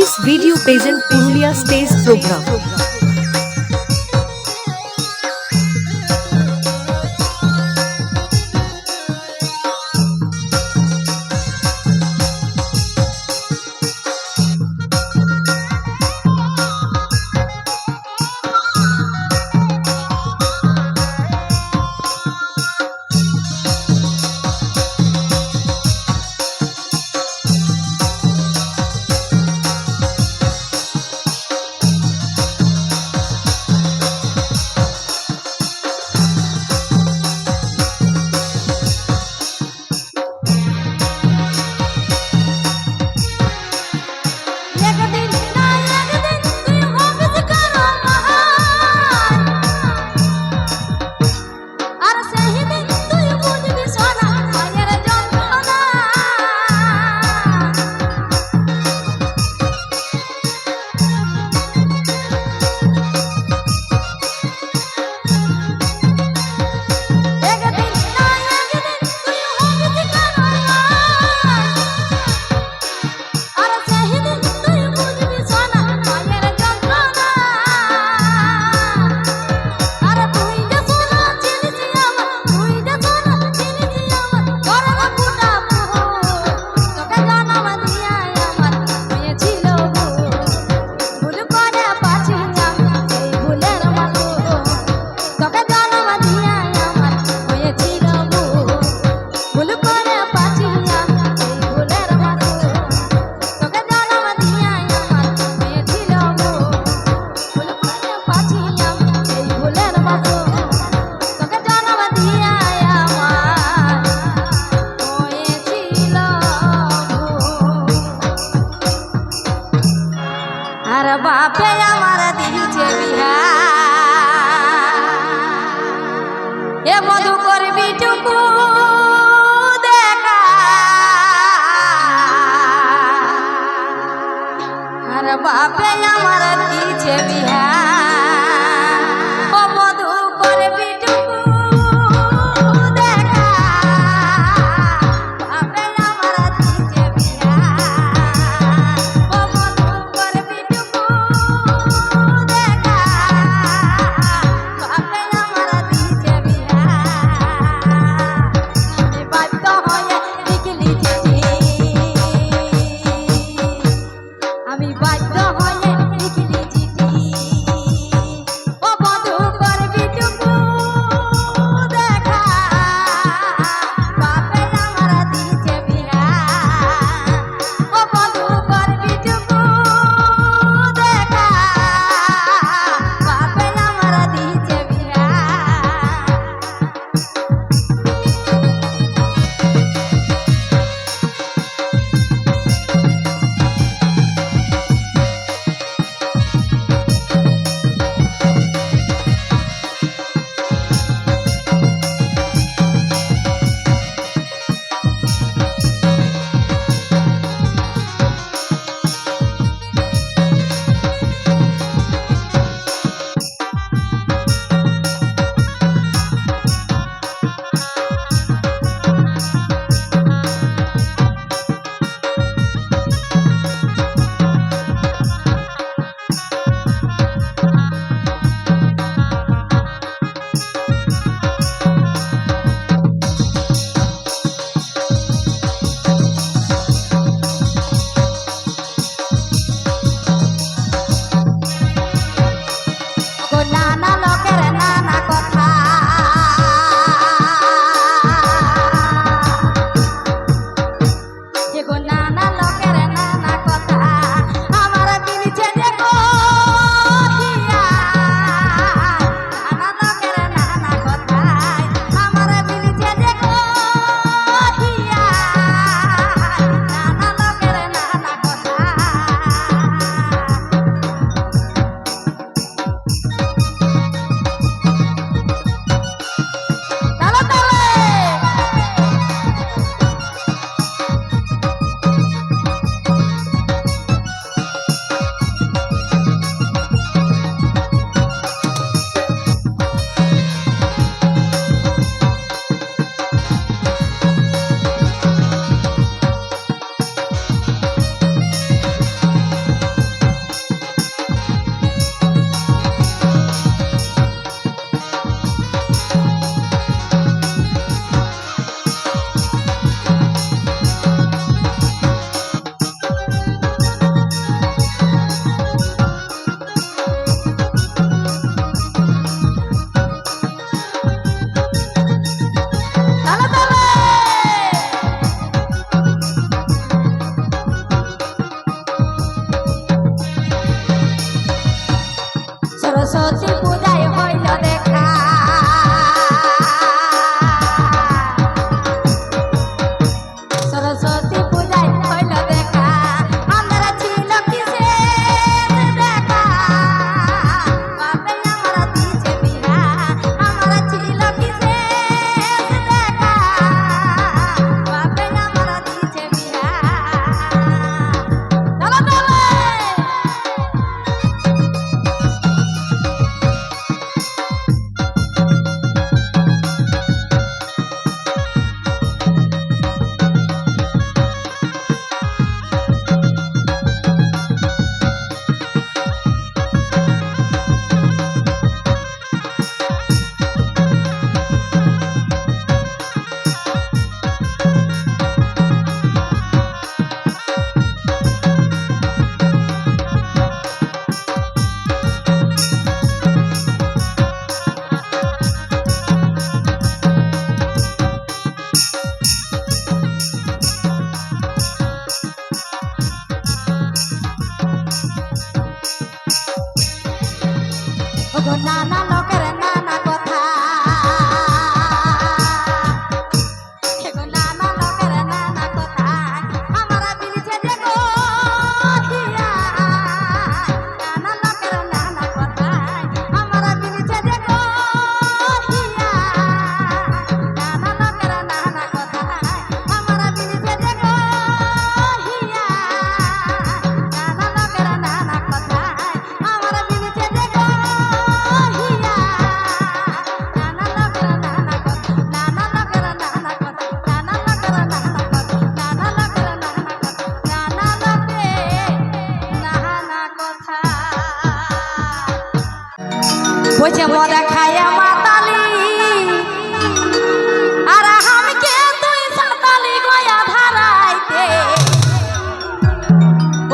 This video present Purulia stage program. बापे हमारा दिलचे बिहार ए मधु करबी टुकु देखा अरे बापे हमारा दिलचे बिहार ओ मधु करबी टुकु देखा बापे हमारा दिलचे बिहार ओ मधु करबी टुकु देखा बापे हमारा दिलचे बिहार আমি বাধ্য হয়ে লিখলি চিঠি আমি বাধ্য হয়ে লিখলি চিঠি ও বন্ধু করবি টুকু দেখা বাপে আমরা দিয়েছে বিহার ও বন্ধু করবি টুকু দেখা বাপে আমরা দিয়েছে বিহার এগো নানা লোকের নানা কথা এগো নানা লোকের নানা কথা আমরা বিলিছে দেখো হিয়া নানা লোকের নানা কথা আমরা বিলিছে দেখো হিয়া নানা লোকের নানা কথা আমরা বিলিছে দেখো হিয়া নানা লোকের নানা কথা আমরা বিলিছে দেখো হিয়া নানা লোকের নানা কথা নানা লোকের নানা কথা নানা লোকের নানা কথা নানা লোকের নানা কথা নানা লোকের নানা কথা বইছে মদা খায়া মাতালি আর হামকে তুই সাতালি গয়া ধারাইতে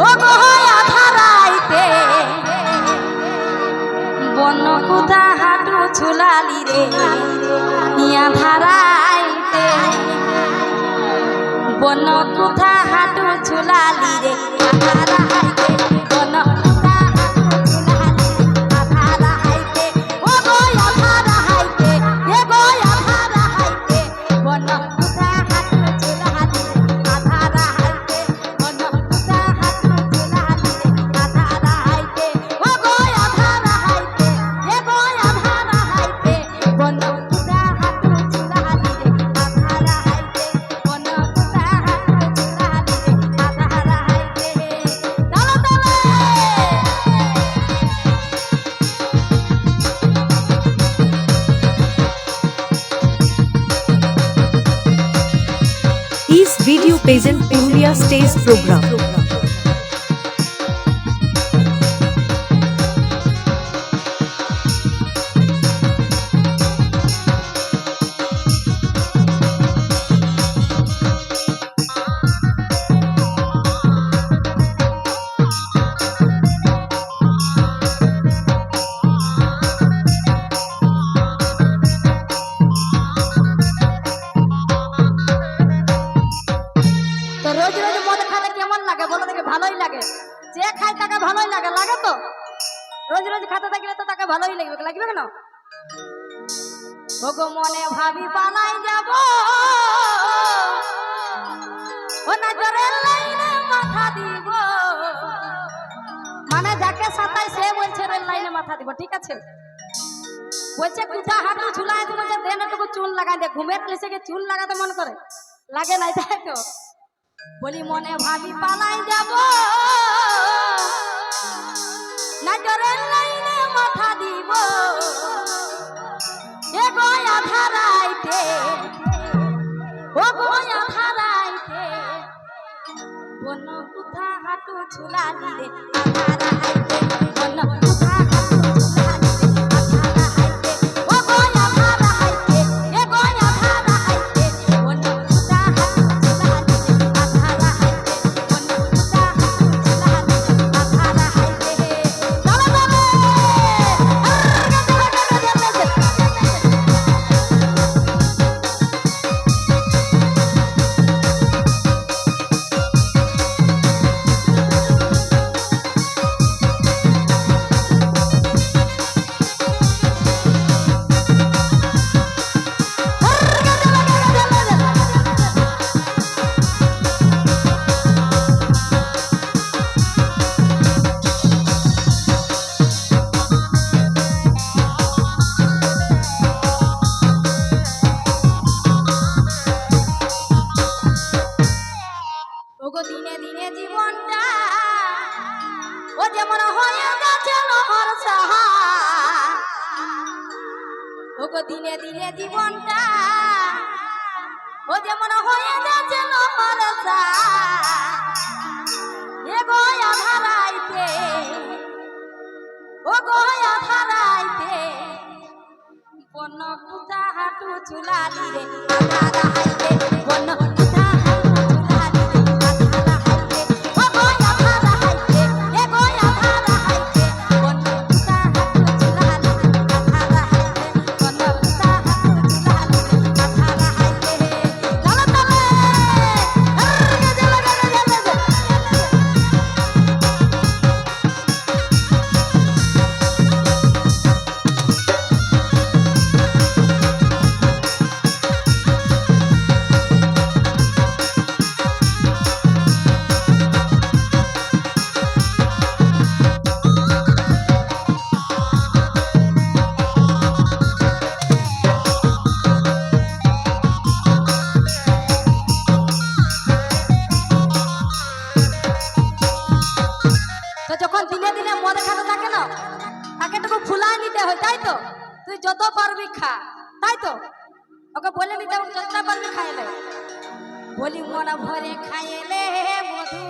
ও গয়া ধারাইতে বন্য কুদা হাঁটু ঝুলালি রে ইয়া ধারাইতে বন্য কুদা হাঁটু ঝুলালি রে ধারাইতে বন্য কুদা হাঁটু ঝুলালি রে ধারাইতে ও গয়া ধারাইতে এ গয়া ধারাইতে বন্য কুদা হাঁটু ঝুলালি রে ধারাইতে বন্য কুদা হাঁটু ঝুলালি রে ধারাইতে ও গয়া ধারাইতে এ গয়া ধারাইতে বন্য কুদা হাঁটু ঝুলালি রে ধারাইতে বন্য কুদা হাঁটু ঝুলালি রে ধারাইতে তালা তালা Is video pageant Purulia stage program. তো রোজ রোজ মদ খেলে কেমন লাগে বলো দেখে? ভালোই লাগে। যে খায় তাকে ভালোই লাগে, লাগে তো? রোজ রোজ খেতে থাকলে তো তাকে ভালোই লাগবে, লাগবে কেন? ওগো মনে ভাবি পালাই যাব ও না জরের লাইনে মাথা দিব, মানে যাকে সাতাই সে বলছে রেল লাইনে মাথা দিব, ঠিক আছে? বলছে কুথা হাঁটু ঝুলাই দিব, যে দেন একটু চুল লাগাই দে। ঘুমের প্লেসে চুল লাগাতে মন করে, লাগে নাই, তাই তো? বলি মনে ভাবি পালাই যাব না জরের লাইনে মাথা দিব, এ গয়া ধারাইতে ও গয়া ধারাইতে বন্য কুথা হাঁটু ঝুলালি রে ধারাইতে বন্য কুথা হাঁটু ঝুলালি রে ধারাইতে ও গয়া ধারাইতে এ গয়া ধারাইতে বন্য কুথা হাঁটু ঝুলালি রে ধারাইতে বন্য কুথা হাঁটু ঝুলালি রে ধারাইতে চলো চলো ওগো দিনে দিনে জীবনটা ও যেমন হয়ে যাচ্ছে নহর সাহা, ওগো দিনে দিনে জীবনটা ও যেমন হয়ে যাচ্ছে নহর সাহা, এ গয়া ধারাইতে ও গয়া ধারাইতে বন্য কুথা হাঁটু ঝুলালি রে ধারাইতে বন্য কুথা হাঁটু ঝুলালি রে ধারাইতে ও গয়া ধারাইতে এ গয়া ধারাইতে বন্য কুথা হাঁটু ঝুলালি রে ধারাইতে বন্য কুথা হাঁটু ঝুলালি রে ধারাইতে চলো চলো যখন দিনে দিনে মদে খাতে থাকে না তাকে একটু ফুলাই নিতে হয়, তাই তো? তুই যত পারবি খা, তাই তো? ওকে বলে নিতে হবে যতটা পারবি খাইলে। বলি মন ভরে খাইলে মধু,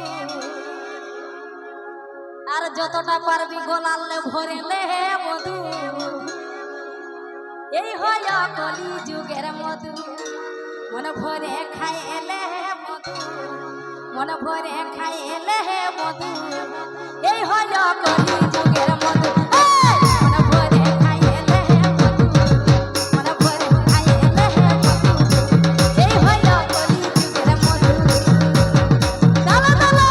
আর যতটা পারবি গোলালে ভরেলে মধু। এই হয় কলি যুগের মধু, মন ভরে খাইলে মধু, মন ভরে খাইলে মধু। এই হয় কলি যুগের মধু। মন ভরে খাইলে মধু, মন ভরে খাইলে মধু। এই হয় কলি যুগের মধু। চলো চলো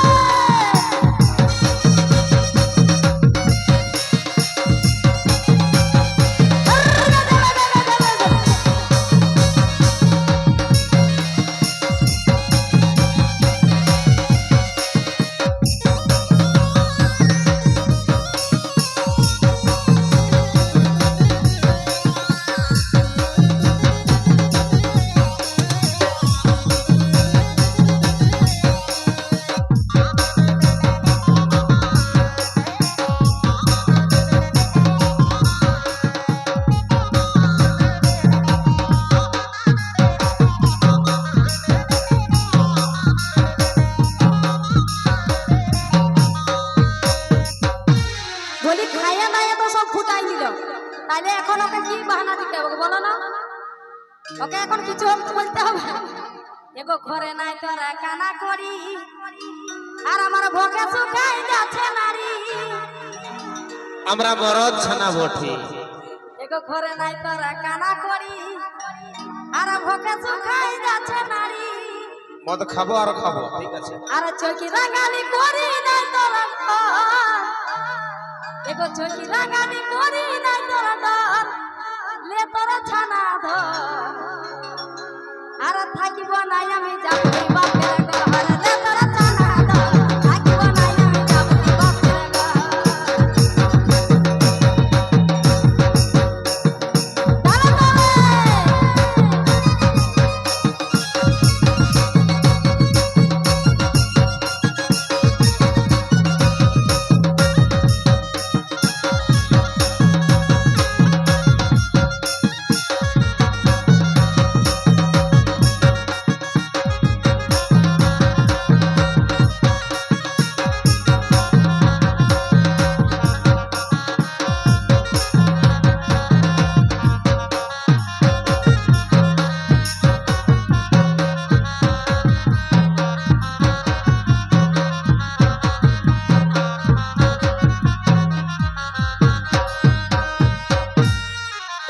বলি খাইয়া দাইয়া তো সব ফুটাই দিল, তাইলে এখন ওকে কি বাহানা দিতে হবে বলো না? ওকে এখন কিছু বলতে হবে। এগো ঘরে নাই তোরা কানা করি, আর আমার ভোগে শুকাই যাচ্ছে নারী। আমরা মরদ ছানা বঠি। এগো ঘরে নাই তোরা কানা করি, আর ভোগে শুকাই যাচ্ছে নারী। মদ খাবো আর খাবো, ঠিক আছে। আর চোখি রাঙালি করি নাই তোরা ডর, এগো চোখি রাঙালি করি নাই তোরা ডর। লে তোরা ছানা ধর, আর থাকিব নাই আমি যাবো বাপের ঘর। লে তোরা ছানা ধর, থাকিব নাই আমি যাবো বাপের ঘর। চলো চলো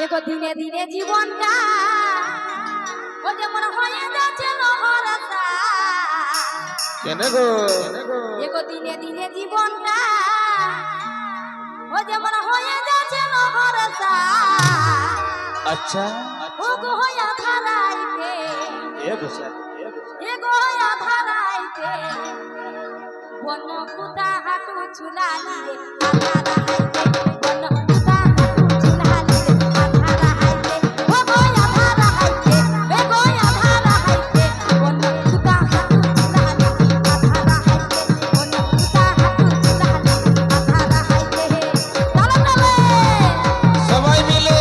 এগো দিনে দিনে জীবনটা ও যেমন হয়ে যাচ্ছে নহরতা। কেন গো? এগো দিনে দিনে জীবনটা ও যেমন হয়ে যাচ্ছে নহরতা। আচ্ছা ও গো হয়া ধারাইতে, এ বসে এগো হয়া ধারাইতে। বন কুতা হাঁটু চুলালি রে আধারা হাইতে, বন কুতা হাঁটু চুলালি রে আধারা হাইতে। ও গো আধারা হাইতে, এ গো আধারা হাইতে। বন কুতা হাঁটু চুলালি আধারা হাইতে, বন কুতা হাঁটু চুলালি আধারা হাইতে। চলো চলো সবাই মিলে।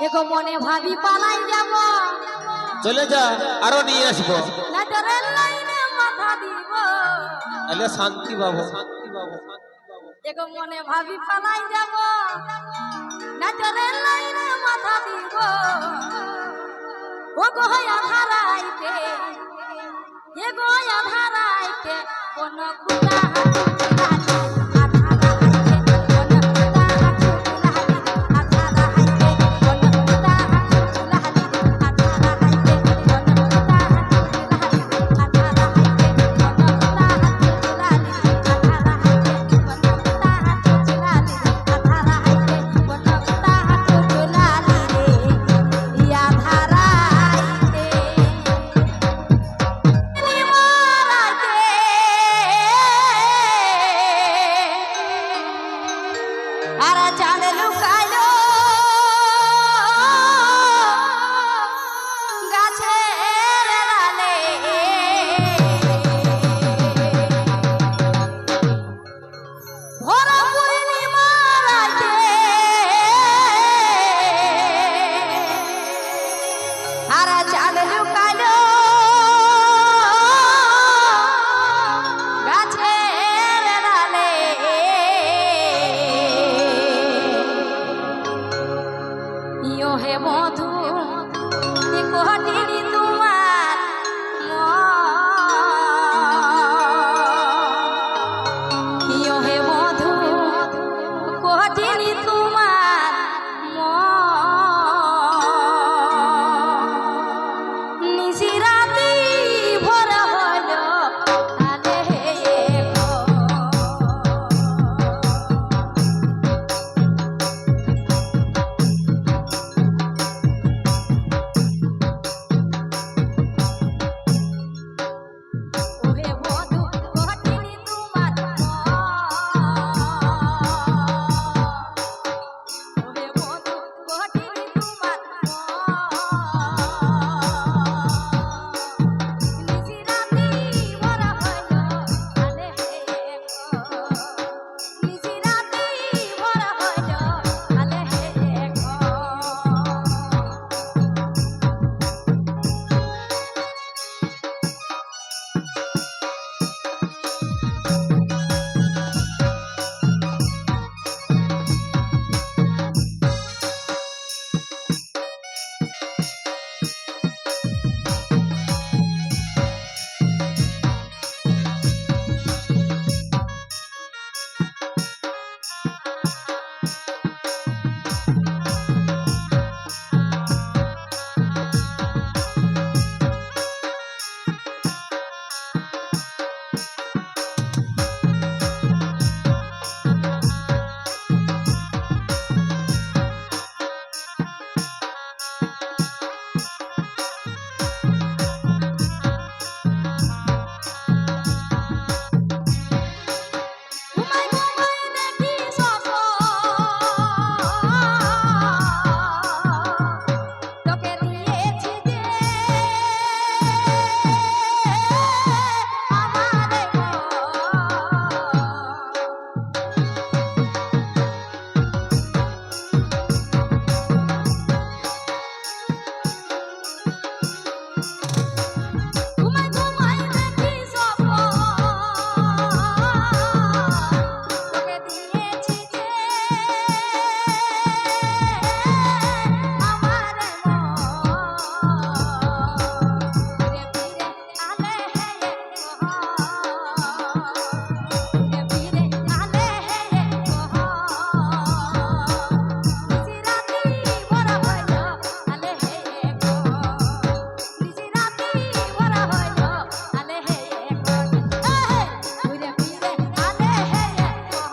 এগো মনে ভাবি পালাই যাব, চলে যা, আরো নিয়ে আসবো। না তো রেল লাইনে মাথা দিব। তাহলে শান্তি পাবো। এগো মনে ভাবি পালাই যাব, না তো রেল লাইনে মাথা দিব। ও গো আধারাইতে, এগো আধারাইতে। কোন কুতা হাঁটু চুলালি আধারা হাইতে, কোন কুতা হাঁটু চুলালি আধারা হাইতে, কোন কুতা হাঁটু চুলালি সারা চাঁদ লুকালো গাছের ডালে ইয়ো হে বধু কোটিনি তোমার ইয়ো হে বধু কোটিনি তোমার নিশিরাতি ভরা হলো আলে গো ওহে বধু কোটিনি তোমার ওহে বধু কোটিনি তোমার নিশিরাতি ভরা হলো আলে গো নিশিরাতি ভরা হলো আলে গো ঘুমাই ঘুমাই দেখি স্বপ্ন তোকে দিয়েছি যে আমারে গো ঘুমাই ঘুমাই দেখি স্বপ্ন তোকে দিয়েছি যে আমারে গো ফিরে ফিরে আলে গো ফিরে ফিরে আলে গো নিশিরাতি ভরা হইলো আলে গো নিশিরাতি ভরা হইলো আলে গো ঘুরে ফিরে আলে গো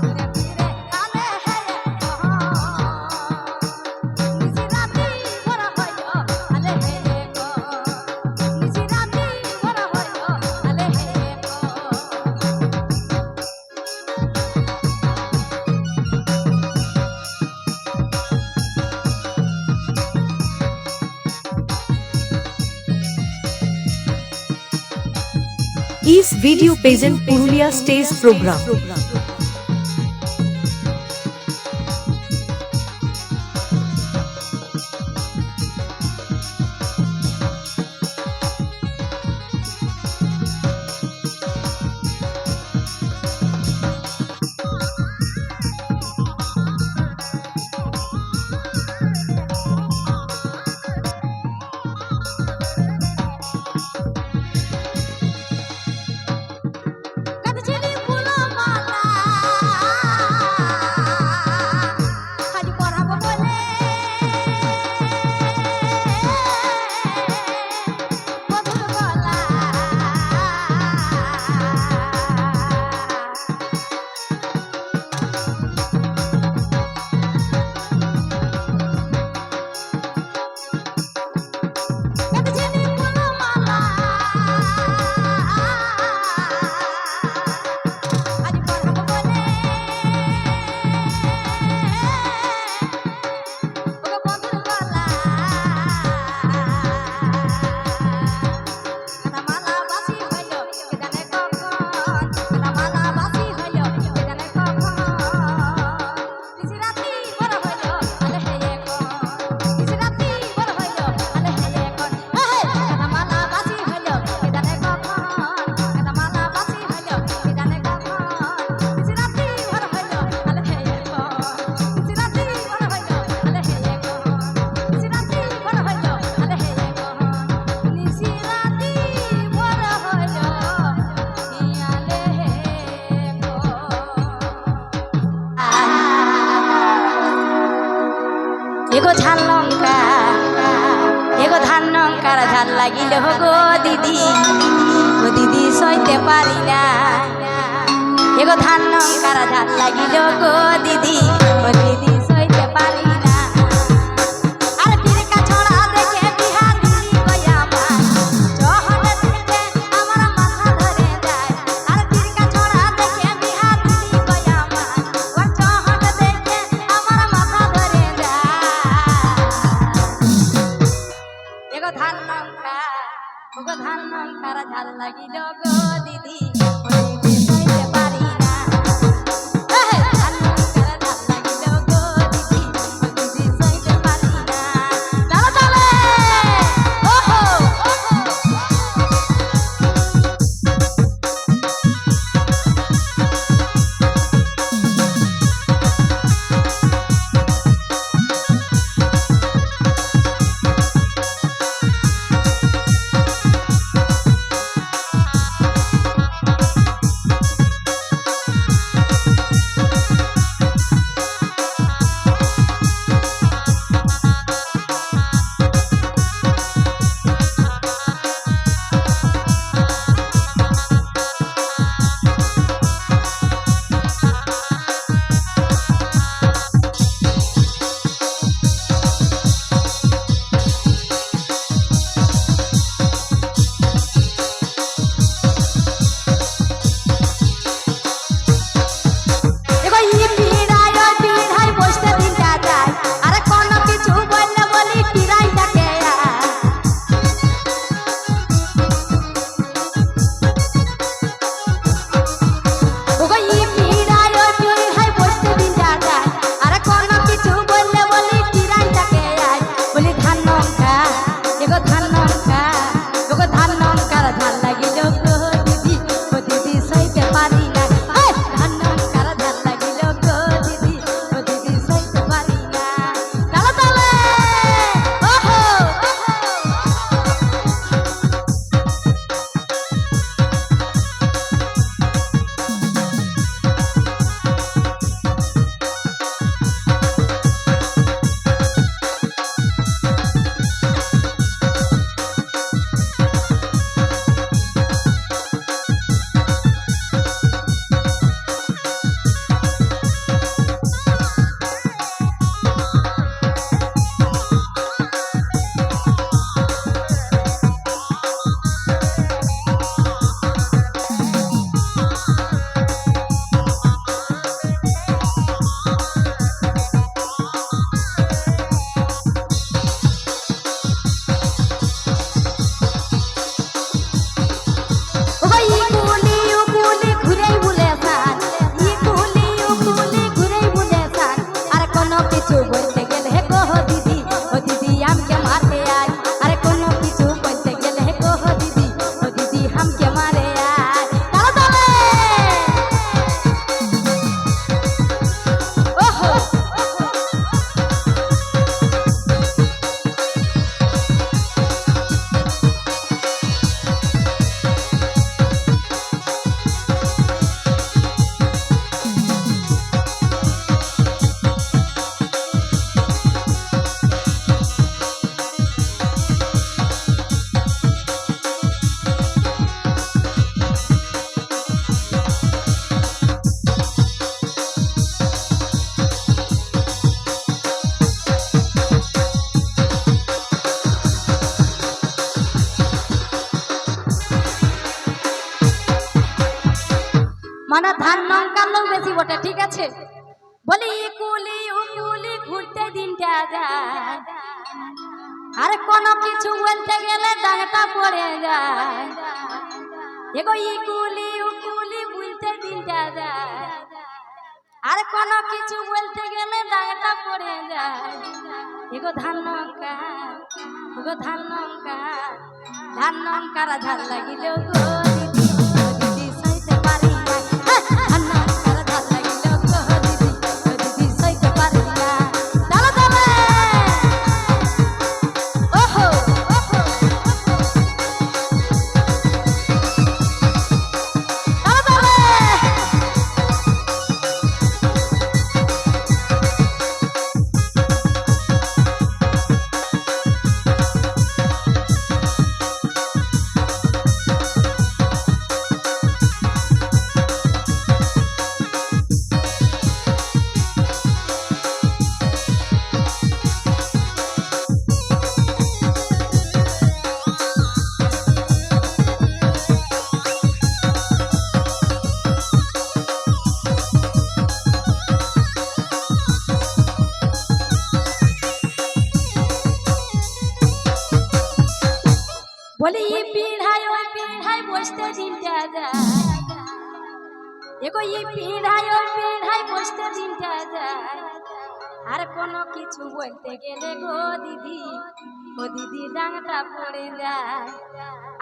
ঘুরে ফিরে আলে গো নিশিরাতি ভরা হইলো আলে গো নিশিরাতি ভরা হইলো আলে গো Is video present Purulia stage program. গাছছিলি ফুল মালা কারা ঝাল লাগিল গো দিদি, ও দিদি সইতে পারি না। এগো ধান কারা ঝাল লাগিল গো দিদি, ও দিদি সইতে পারি না। আর পিরকা ছড়া দেখে বিহার দিলি গয়া আমার, চহলে দেখে আমার মাথা ধরে যায়। আর পিরকা ছড়া দেখে বিহার দিলি গয়া আমার, ওর চহলে দেখে আমার মাথা ধরে যায়। এগো ধান লঙ্কা, ওগো ধান লঙ্কার ঝাল লাগিল গো দিদি, ও দিদি সইতে পারি না। ধান লঙ্কার ঝাল লাগিল গো দিদি, ও দিদি সইতে পারি না। তালে তালে ওহো মানে ধান লঙ্কার লোক বেশি বটে, ঠিক আছে। বলি ইকুলি উকুলি ঘুরতে দিনটা যায়, আরে কোনো কিছু বলতে গেলে ডাঙটা পড়ে যায়। এগো ইকুলি উকুলি বলতে দিনটা যায়, আরে কোনো কিছু বলতে গেলে ডাঙটা পড়ে যায়। এগো ধান লঙ্কা, ওগো ধান লঙ্কা, ধান লঙ্কার ঝাল লাগিল গো দিদি, ও দিদি সইতে পারি না। ধান লঙ্কার ঝাল লাগিল গো দিদি, ও দিদি সইতে পারি না। তালে তালে ওহো ওহো তালে তালে বলি এই পিড়ায় ওই পিড়ায় বসতে দিনটা যায় এগো এই পিড়ায় ওই পিড়ায় বসতে দিনটা যায় আর কোনো কিছু বলতে গেলে গো দিদি ও দিদি ডাঙটা পড়ে যায়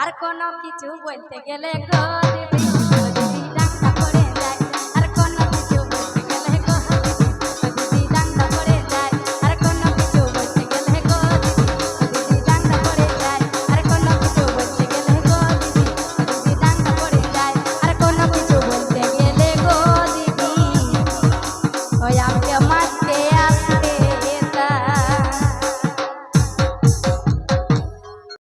আর কোনো কিছু বলতে গেলে গো দিদি